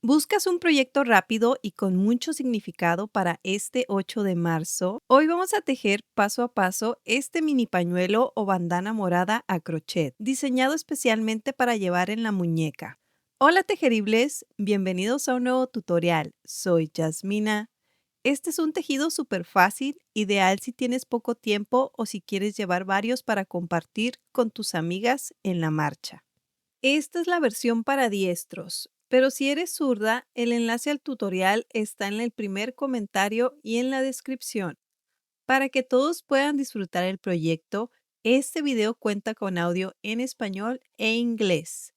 ¿Buscas un proyecto rápido y con mucho significado para este 8 de marzo? Hoy vamos a tejer paso a paso este mini pañuelo o bandana morada a crochet, diseñado especialmente para llevar en la muñeca. Hola tejeribles, bienvenidos a un nuevo tutorial. Soy Yasmina. Este es un tejido súper fácil, ideal si tienes poco tiempo o si quieres llevar varios para compartir con tus amigas en la marcha. Esta es la versión para diestros, pero si eres zurda, el enlace al tutorial está en el primer comentario y en la descripción. Para que todos puedan disfrutar el proyecto, este video cuenta con audio en español e inglés,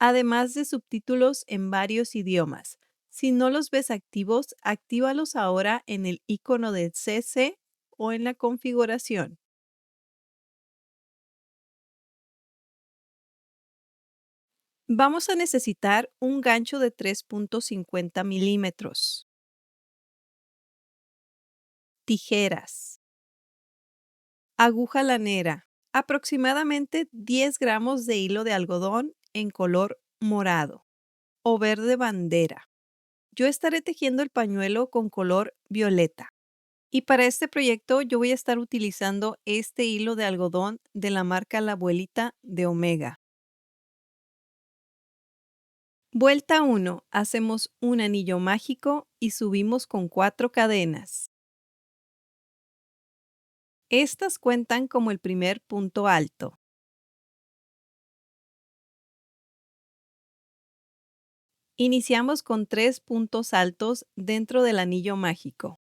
además de subtítulos en varios idiomas. Si no los ves activos, actívalos ahora en el icono del CC o en la configuración. Vamos a necesitar un gancho de 3.50 milímetros, tijeras, aguja lanera, aproximadamente 10 gramos de hilo de algodón en color morado o verde bandera. Yo estaré tejiendo el pañuelo con color violeta. Y para este proyecto yo voy a estar utilizando este hilo de algodón de la marca La Abuelita de Omega. Vuelta 1. Hacemos un anillo mágico y subimos con 4 cadenas. Estas cuentan como el primer punto alto. Iniciamos con 3 puntos altos dentro del anillo mágico.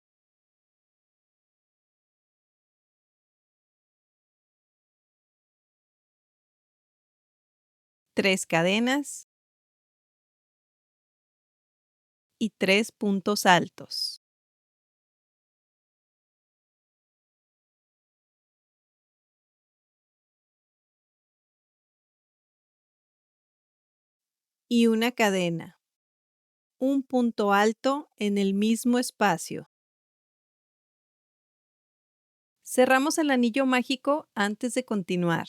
Tres cadenas y 3 puntos altos. Y una cadena. Un punto alto en el mismo espacio. Cerramos el anillo mágico antes de continuar.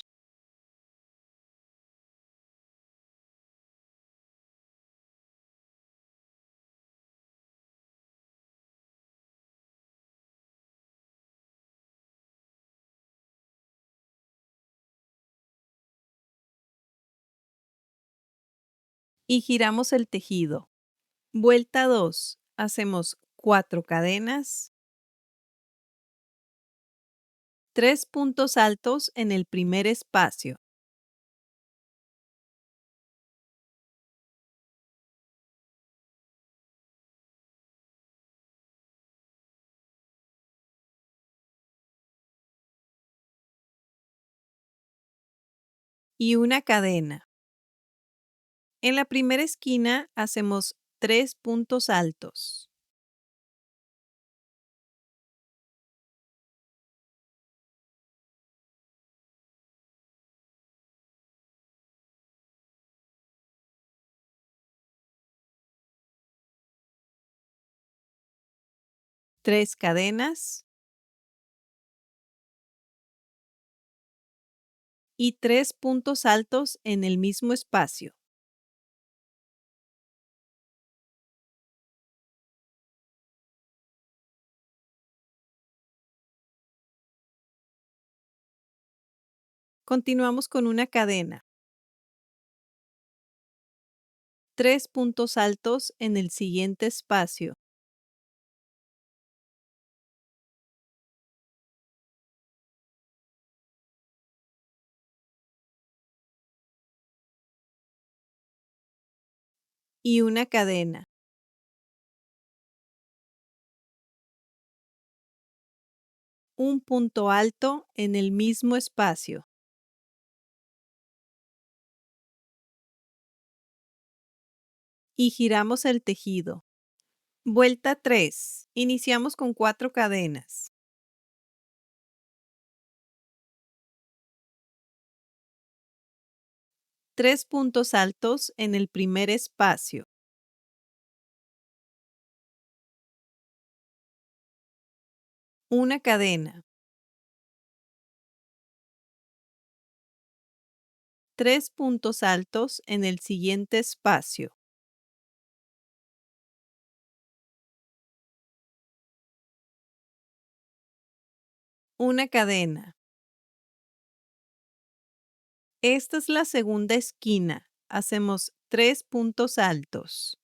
Y giramos el tejido. Vuelta 2. Hacemos 4 cadenas, 3 puntos altos en el primer espacio. Y una cadena. En la primera esquina hacemos 3 puntos altos. Tres cadenas y 3 puntos altos en el mismo espacio. Continuamos con una cadena. 3 puntos altos en el siguiente espacio. Y una cadena. Un punto alto en el mismo espacio. Y giramos el tejido. Vuelta 3. Iniciamos con 4 cadenas. 3 puntos altos en el primer espacio. Una cadena. 3 puntos altos en el siguiente espacio. una cadena. Esta es la segunda esquina. Hacemos 3 puntos altos.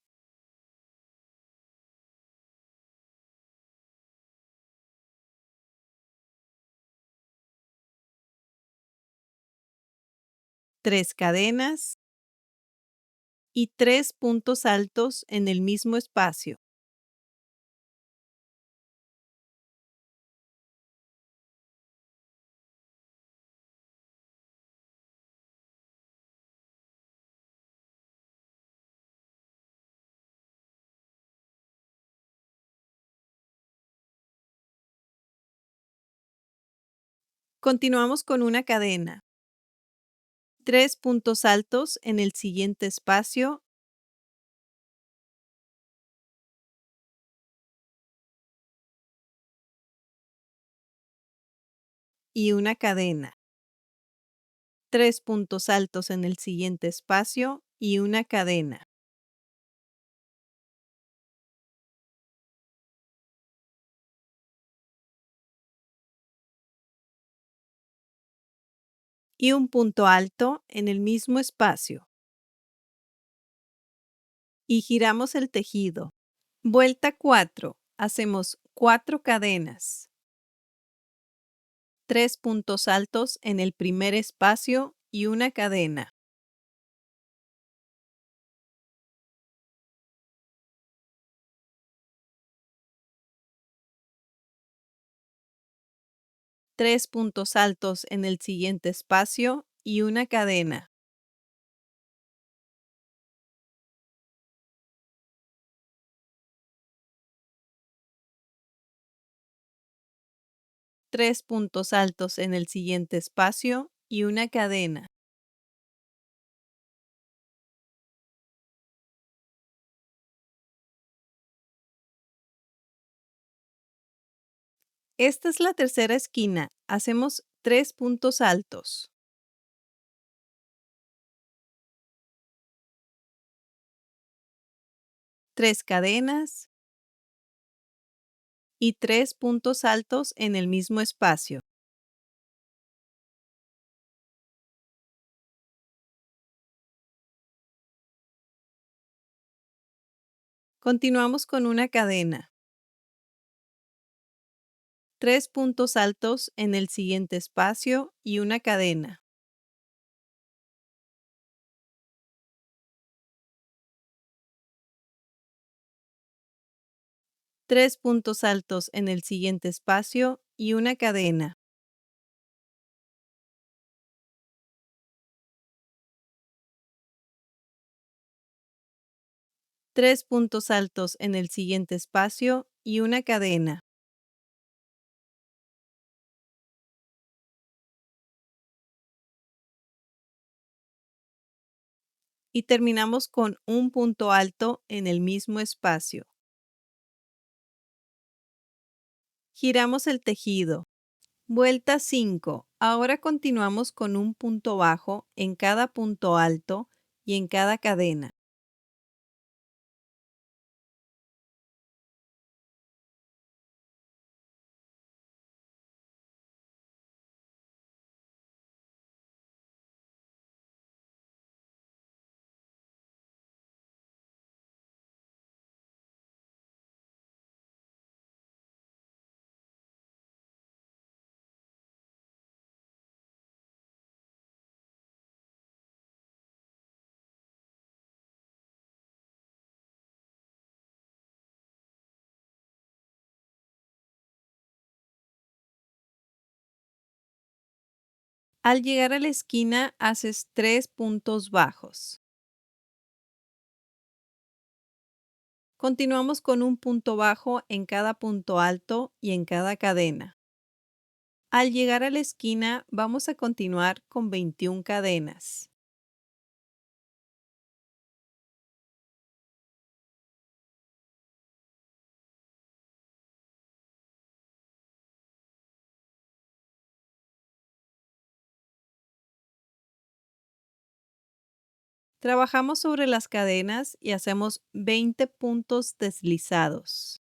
Tres cadenas y 3 puntos altos en el mismo espacio. Continuamos con una cadena. 3 puntos altos en el siguiente espacio y una cadena. 3 puntos altos en el siguiente espacio y una cadena. Y un punto alto en el mismo espacio. Y giramos el tejido. Vuelta 4. Hacemos 4 cadenas. 3 puntos altos en el primer espacio y una cadena. Tres puntos altos en el siguiente espacio y una cadena. Tres puntos altos en el siguiente espacio y una cadena. Esta es la tercera esquina. Hacemos 3 puntos altos. Tres cadenas y 3 puntos altos en el mismo espacio. Continuamos con una cadena. 3 puntos altos en el siguiente espacio y una cadena. Tres puntos altos en el siguiente espacio y una cadena. Tres puntos altos en el siguiente espacio y una cadena. Y terminamos con un punto alto en el mismo espacio. Giramos el tejido. Vuelta 5. Ahora continuamos con un punto bajo en cada punto alto y en cada cadena. Al llegar a la esquina haces 3 puntos bajos. Continuamos con un punto bajo en cada punto alto y en cada cadena. Al llegar a la esquina vamos a continuar con 21 cadenas. Trabajamos sobre las cadenas y hacemos 20 puntos deslizados.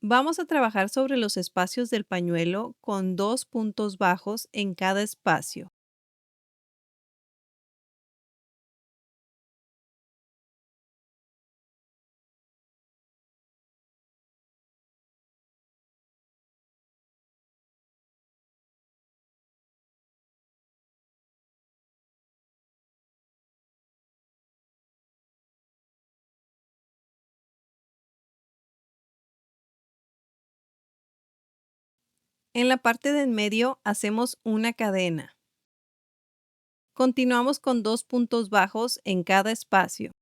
Vamos a trabajar sobre los espacios del pañuelo con 2 puntos bajos en cada espacio. En la parte de en medio hacemos una cadena. Continuamos con 2 puntos bajos en cada espacio.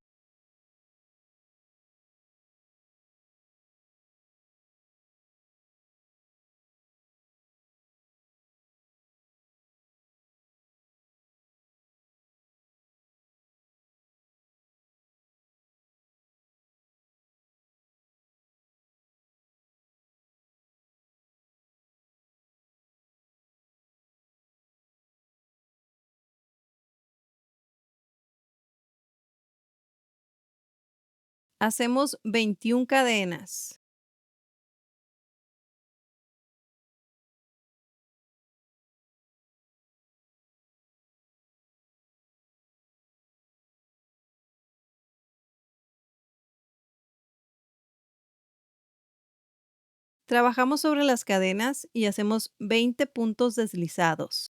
Hacemos 21 cadenas. Trabajamos sobre las cadenas y hacemos 20 puntos deslizados.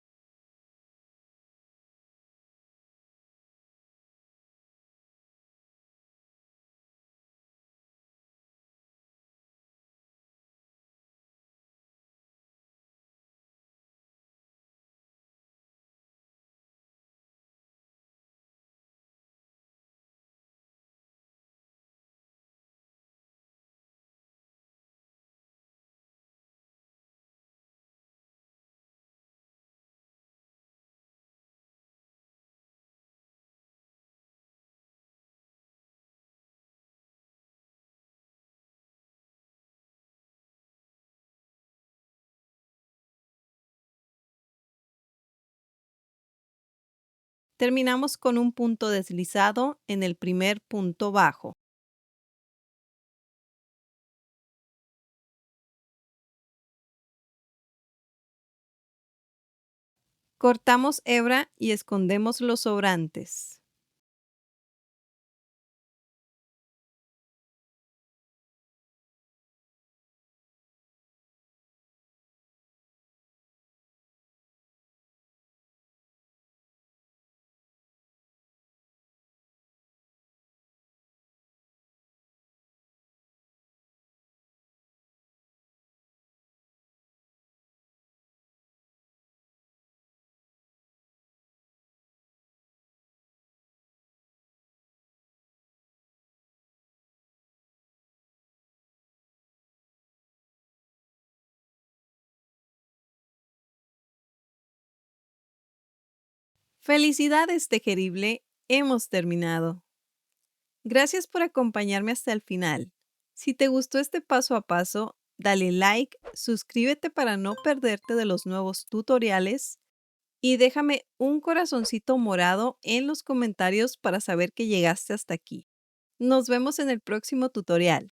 Terminamos con un punto deslizado en el primer punto bajo. Cortamos hebra y escondemos los sobrantes. ¡Felicidades, tejerible! Hemos terminado. Gracias por acompañarme hasta el final. Si te gustó este paso a paso, dale like, suscríbete para no perderte de los nuevos tutoriales y déjame un corazoncito morado en los comentarios para saber que llegaste hasta aquí. Nos vemos en el próximo tutorial.